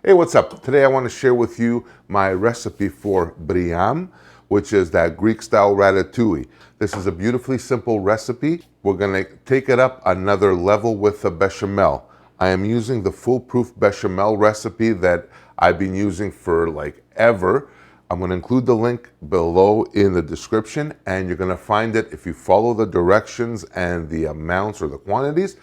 Hey, what's up? Today I want to share with you my recipe for Briam, which is that Greek-style ratatouille. This is a beautifully simple recipe. We're going to take it up another level with the bechamel. I am using the foolproof bechamel recipe that I've been using for like ever. I'm going to include the link below in the description, and you're going to find it if you follow the directions and the amounts or the quantities.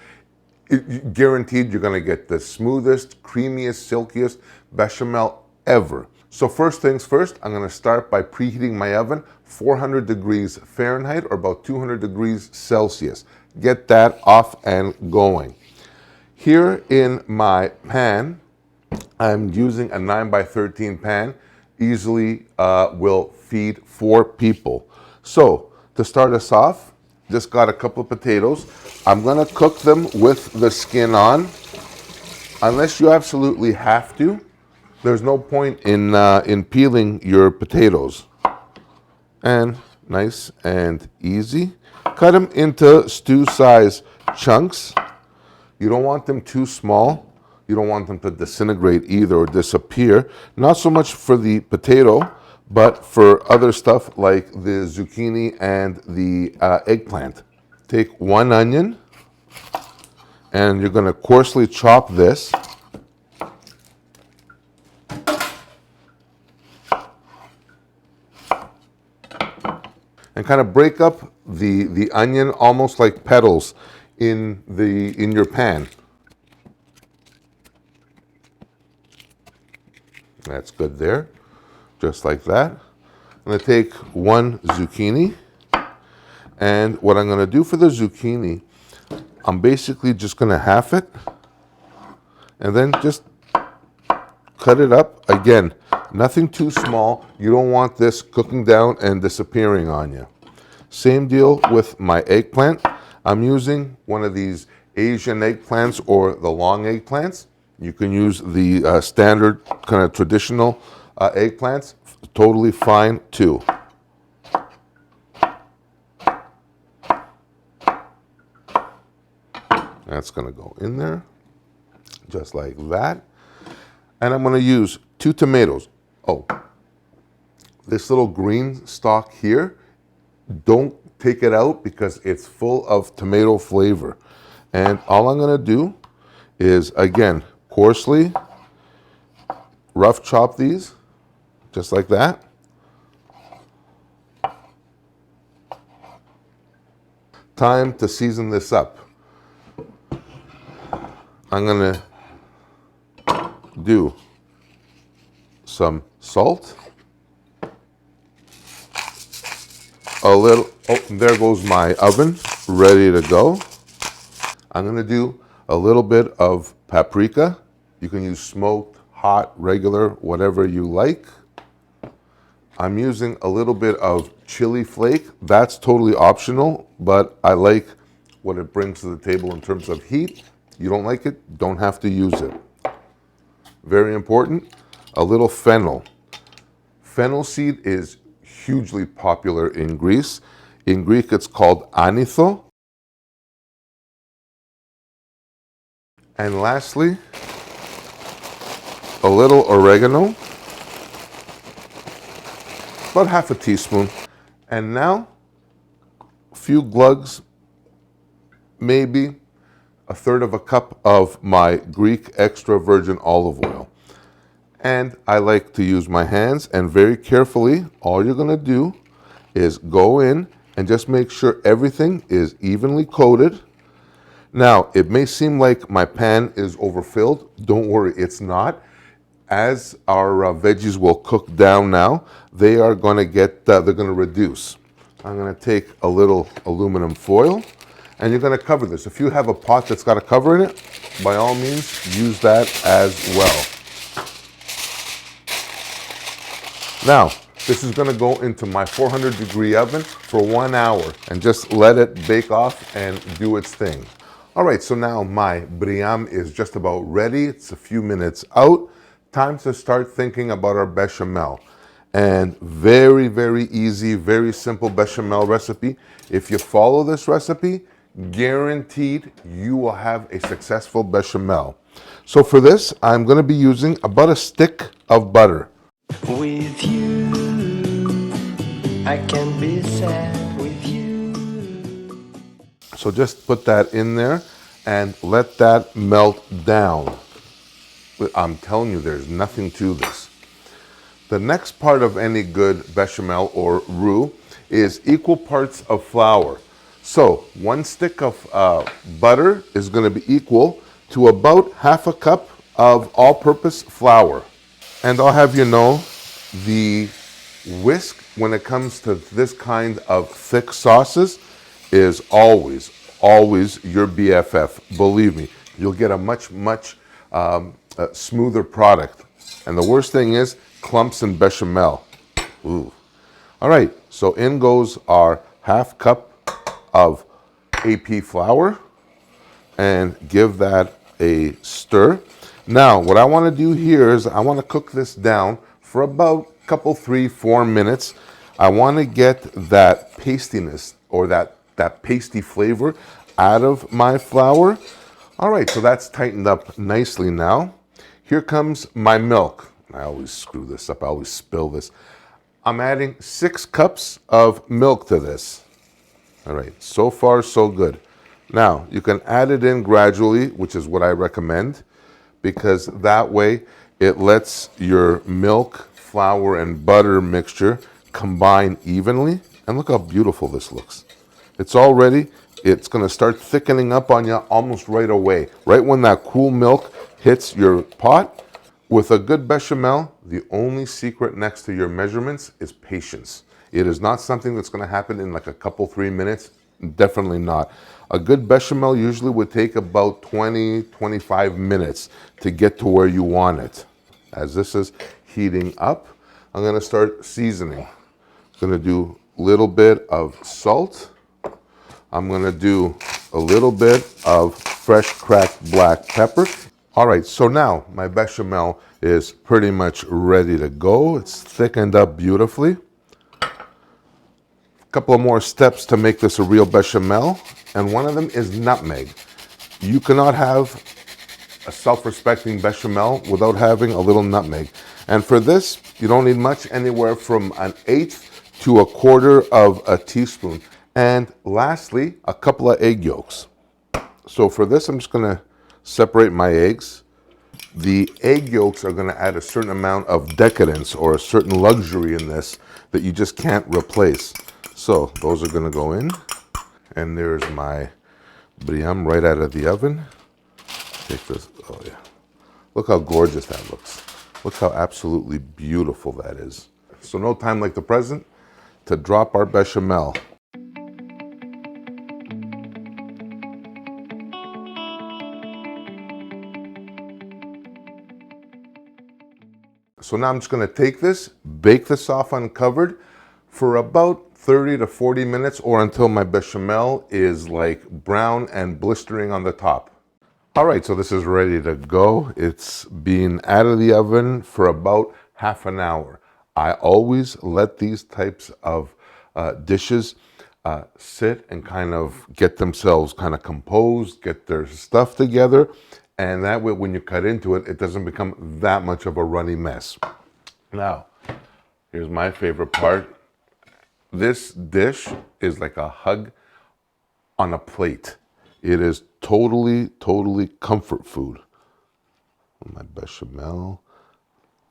Guaranteed you're going to get the smoothest, creamiest, silkiest bechamel ever. So first things first, I'm going to start by preheating my oven 400 degrees Fahrenheit or about 200 degrees Celsius. Get that off and going. Here in my pan, I'm using a 9x13 pan. Easily will feed 4 people. So to start us off, just got a couple of potatoes. I'm gonna cook them with the skin on. Unless you absolutely have to, there's no point in peeling your potatoes. And nice and easy. Cut them into stew size chunks. You don't want them too small. You don't want them to disintegrate either or disappear. Not so much for the potato, but for other stuff like the zucchini and the eggplant. Take 1 onion, and you're going to coarsely chop this. And kind of break up the onion almost like petals in your pan. That's good there, just like that. I'm going to take 1 zucchini, and what I'm going to do for the zucchini, I'm basically just going to half it, and then just cut it up. Again, nothing too small. You don't want this cooking down and disappearing on you. Same deal with my eggplant. I'm using one of these Asian eggplants or the long eggplants. You can use the standard kind of traditional eggplants. Totally fine too. That's going to go in there just like that. And I'm going to use 2 tomatoes. Oh, this little green stalk here, don't take it out because it's full of tomato flavor. And all I'm going to do is, again, coarsely rough chop these, just like that. Time to season this up. I'm gonna do some salt, a little, oh, there goes my oven, ready to go. I'm gonna do a little bit of paprika. You can use smoked, hot, regular, whatever you like. I'm using a little bit of chili flake. That's totally optional, but I like what it brings to the table in terms of heat. You don't like it, don't have to use it. Very important, a little fennel. Fennel seed is hugely popular in Greece. In Greek, it's called anitho. And lastly, a little oregano, about half a teaspoon. And now, a few glugs, maybe a third of a cup of my Greek extra virgin olive oil. And I like to use my hands, and very carefully, all you're gonna do is go in and just make sure everything is evenly coated. Now, it may seem like my pan is overfilled. Don't worry, it's not. As our veggies will cook down now, they are gonna get, they're gonna reduce. I'm gonna take a little aluminum foil, and you're gonna cover this. If you have a pot that's got a cover in it, by all means, use that as well. Now, this is gonna go into my 400-degree oven for 1 hour, and just let it bake off and do its thing. All right, so now my Briam is just about ready. It's a few minutes out. Time to start thinking about our bechamel. And very, very easy, very simple bechamel recipe. If you follow this recipe, guaranteed you will have a successful bechamel. So for this, I'm going to be using about a stick of butter. With you, I can be sad with you. So just put that in there and let that melt down. I'm telling you, there's nothing to this. The next part of any good bechamel or roux is equal parts of flour. So 1 stick of butter is going to be equal to about half a cup of all-purpose flour. And I'll have you know, the whisk when it comes to this kind of thick sauces is always, always your BFF. Believe me, you'll get a much, much smoother product. And the worst thing is clumps and bechamel. Ooh. All right, so in goes our half cup of AP flour and give that a stir. Now, what I want to do here is I want to cook this down for about a couple, 3-4 minutes. I want to get that pastiness or that pasty flavor out of my flour. All right, so that's tightened up nicely now. Here comes my milk. I always screw this up. I always spill this. I'm adding 6 cups of milk to this. All right, so far so good. Now, you can add it in gradually, which is what I recommend, because that way it lets your milk, flour, and butter mixture combine evenly. And look how beautiful this looks. It's going to start thickening up on you almost right away. Right when that cool milk hits your pot. With a good bechamel, the only secret next to your measurements is patience. It is not something that's going to happen in like a couple, 3 minutes. Definitely not. A good bechamel usually would take about 20-25 minutes to get to where you want it. As this is heating up, I'm going to start seasoning. I'm going to do a little bit of salt. I'm going to do a little bit of fresh cracked black pepper. All right, so now my bechamel is pretty much ready to go. It's thickened up beautifully. A couple of more steps to make this a real bechamel, and one of them is nutmeg. You cannot have a self-respecting bechamel without having a little nutmeg. And for this, you don't need much, anywhere from 1/8 to 1/4 of a teaspoon. And lastly, a couple of egg yolks. So for this, I'm just going to separate my eggs. The egg yolks are going to add a certain amount of decadence or a certain luxury in this that you just can't replace. So those are going to go in. And there's my Briam right out of the oven. Take this. Oh yeah. Look how gorgeous that looks. Look how absolutely beautiful that is. So no time like the present to drop our bechamel. So now I'm just going to take this, bake this off uncovered for about 30 to 40 minutes or until my bechamel is like brown and blistering on the top. All right, so this is ready to go. It's been out of the oven for about half an hour. I always let these types of dishes sit and kind of get themselves kind of composed, get their stuff together. And that way, when you cut into it, it doesn't become that much of a runny mess. Now, here's my favorite part. This dish is like a hug on a plate. It is totally, totally comfort food. My bechamel,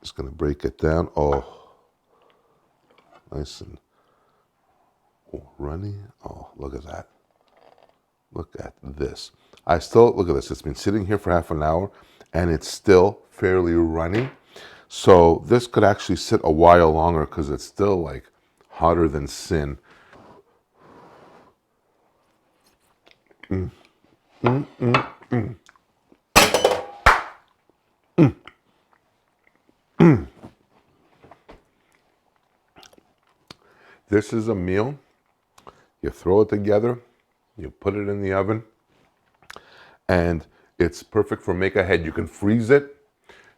just gonna break it down. Oh, nice and runny. Oh, look at that. Look at this. Look at this. It's been sitting here for half an hour and it's still fairly runny. So this could actually sit a while longer because it's still like hotter than sin. Mm. Mm, mm, mm. Mm. Mm. This is a meal. You throw it together, you put it in the oven, and it's perfect for make ahead. You can freeze it.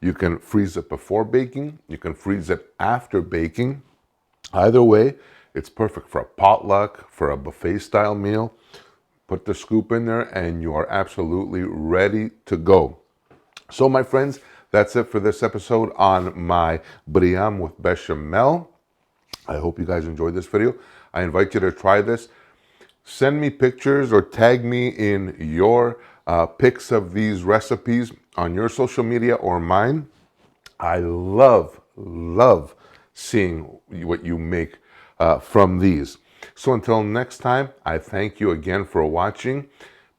You can freeze it before baking. You can freeze it after baking. Either way, it's perfect for a potluck, for a buffet style meal. Put the scoop in there and you are absolutely ready to go. So, my friends, that's it for this episode on my Briam with Bechamel. I hope you guys enjoyed this video. I invite you to try this. Send me pictures or tag me in your pics of these recipes on your social media or mine. I love seeing what you make from these. So until next time, I thank you again for watching.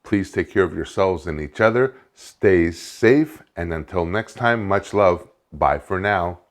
Please take care of yourselves and each other. Stay safe. And until next time, much love. Bye for now.